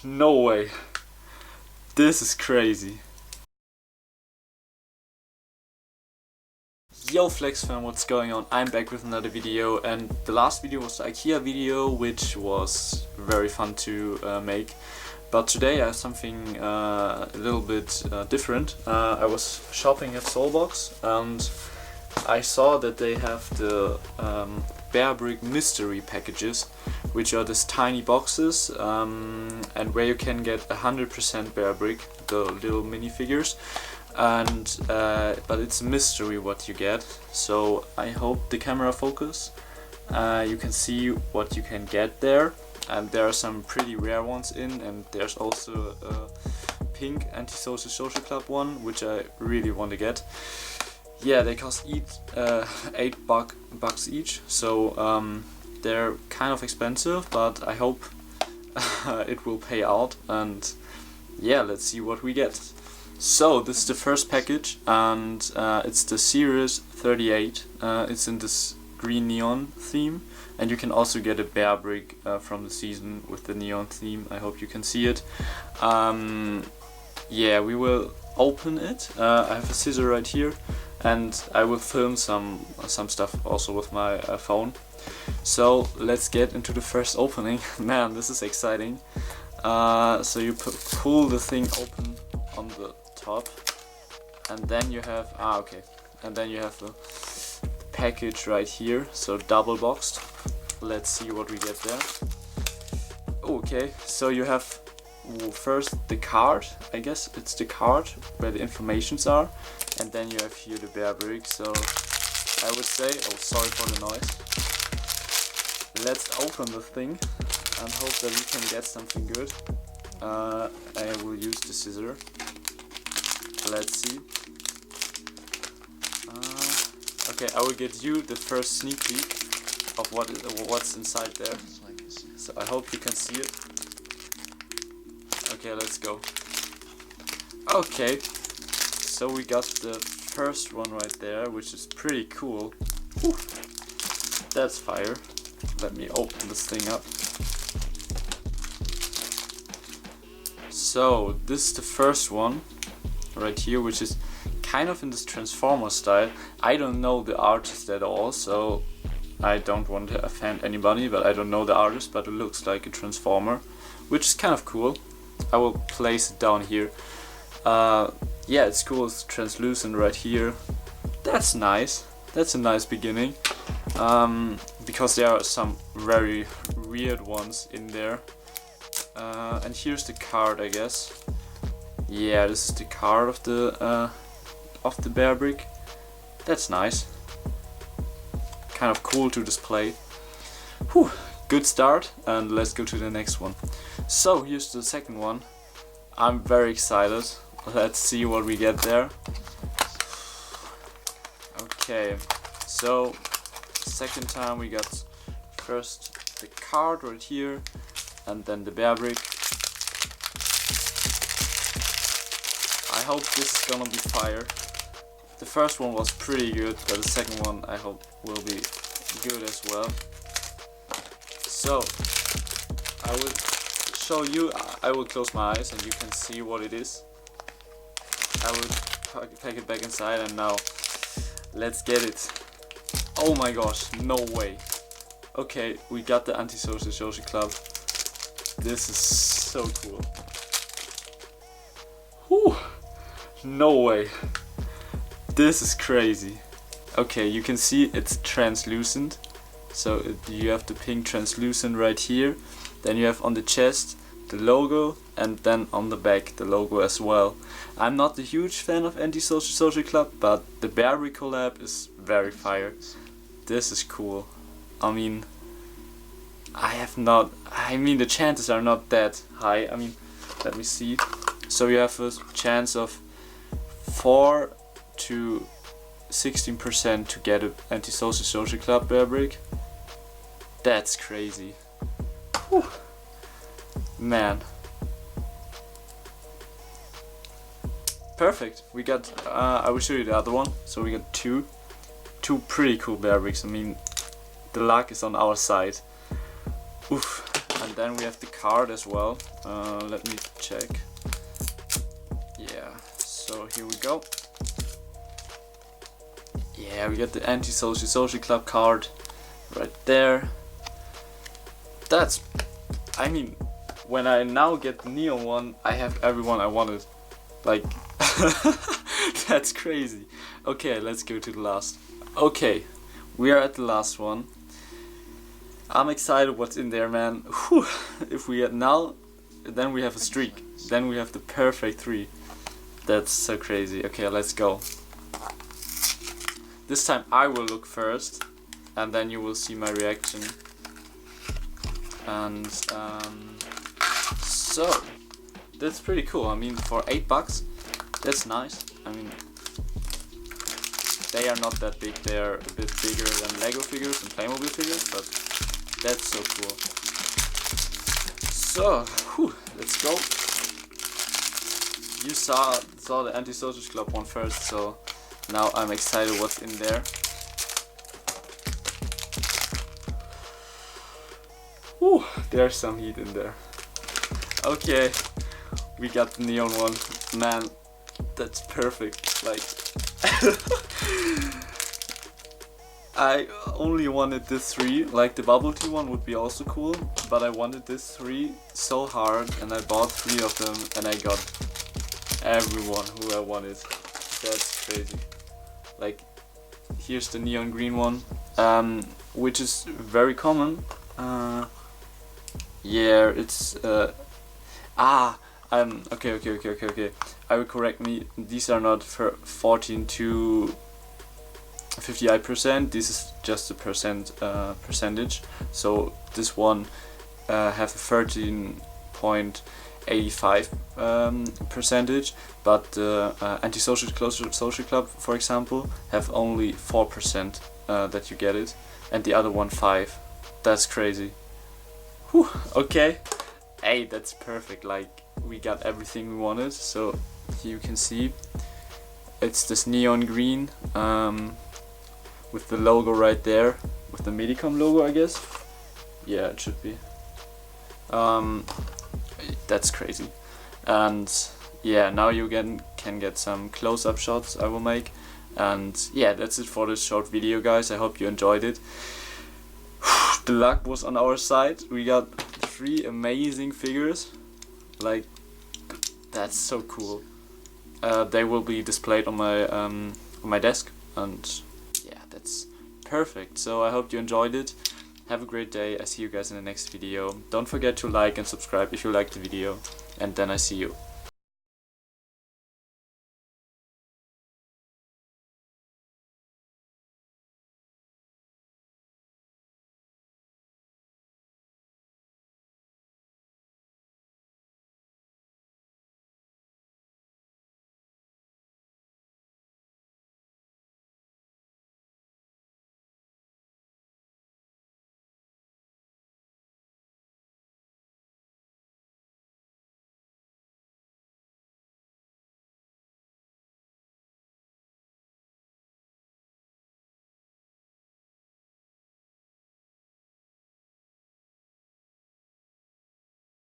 No way. This is crazy. Yo Flex fam, what's going on? I'm back with another video, and the last video was the IKEA video, which was very fun to make. But today I have something a little bit different. I was shopping at Soulbox and I saw that they have the Bearbrick Mystery Packages, which are these tiny boxes and where you can get 100% Bearbrick, the little minifigures. And but it's a mystery what you get, so I hope the camera focus. You can see what you can get there, and there are some pretty rare ones in, and there's also a pink Antisocial Social Club one which I really want to get. Yeah, they cost each $8 each, so they're kind of expensive, but I hope it will pay out. And yeah, let's see what we get. So this is the first package, and it's the Series 38. It's in this green neon theme, and you can also get a Bearbrick from the season with the neon theme. I hope you can see it. Yeah, we will open it. I have a scissor right here, and I will film some stuff also with my phone. So let's get into the first opening. Man, this is exciting. So you pull the thing open on the top, and then you have and then you have the package right here, so double boxed. Let's see what we get there. Okay, so you have first the card. I guess it's the card where the informations are, and then you have here the Bearbrick. So I would say, oh, sorry for the noise. Let's open the thing and hope that we can get something good. I will use the scissor. Let's see. Okay, I will get you the first sneak peek of what's inside there. So I hope you can see it. Okay, let's go. Okay, so we got the first one right there, which is pretty cool. Whew. That's fire. Let me open this thing up. So this is the first one right here, which is kind of in this Transformer style. I don't know the artist at all, so I don't want to offend anybody, but I don't know the artist, but it looks like a Transformer, which is kind of cool. I will place it down here. Yeah, it's cool. It's translucent right here. That's nice. That's a nice beginning, because there are some very weird ones in there. And here's the card, I guess. Yeah, this is the card of the Bearbrick. That's nice. Kind of cool to display. Whew, good start, and let's go to the next one. So here's the second one. I'm very excited. Let's see what we get there. Okay, so second time we got first the card right here, and then the Bearbrick. I hope this is gonna be fire. The first one was pretty good, but the second one I hope will be good as well. So I will show you. I will close my eyes and you can see what it is. I will pack it back inside, and now let's get it. Oh my gosh, no way. Okay, we got the Antisocial Social Club. This is so cool. Whew. No way. This is crazy. Okay, you can see it's translucent. So you have the pink translucent right here. Then you have on the chest the logo, and then on the back the logo as well. I'm not a huge fan of Antisocial Social Club, but the Bearbrick collab is very fire. This is cool. I mean, the chances are not that high. I mean, let me see. So you have a chance of 4 to 16% to get an Antisocial Social Club Bearbrick. That's crazy. Whew. Man. Perfect. We got, I will show you the other one. So we got two pretty cool Bearbricks. I mean, the luck is on our side. Oof. And And then we have the card as well. Let me check. Yeah, so here we go. Yeah, we got the Anti-Social Social Club card right there. That's, I mean, when I now get the neon one, I have everyone I wanted. Like, that's crazy. Okay, let's go to the last. Okay, we are at the last one. I'm excited what's in there, man. Whew. If we get now, then we have a streak. Then we have the perfect 3. That's so crazy. Okay, let's go. This time I will look first, and then you will see my reaction. And so that's pretty cool. I mean, for $8, that's nice. I mean, they are not that big. They are a bit bigger than Lego figures and Playmobil figures, but that's so cool. So, whew, let's go. You saw the Anti-Social Club one first, so now I'm excited what's in there. Whew, there's some heat in there. Okay, we got the neon one. Man, that's perfect. Like, I only wanted this 3. Like, the bubble tea one would be also cool, but I wanted this 3 so hard, and I bought 3 of them, and I got everyone who I wanted. That's crazy. Like, here's the neon green one, which is very common. Yeah, it's okay. I will correct me. These are not for 14 to 58%. This is just a percentage. So this one have a 13.85 percentage, but the Anti-Social Social Club, for example, have only 4% that you get it, and the other one 5. That's crazy. Whew, okay. Hey, that's perfect. Like, we got everything we wanted. So you can see it's this neon green with the logo right there, with the Medicom logo, I guess. Yeah, it should be. That's crazy. And yeah, now you can get some close-up shots I will make. And yeah, that's it for this short video, guys. I hope you enjoyed it. The luck was on our side. We got 3 amazing figures. Like, that's so cool. They will be displayed on my desk, and yeah, that's perfect. So I hope you enjoyed it. Have a great day. I see you guys in the next video. Don't forget to like and subscribe if you liked the video, and then I see you.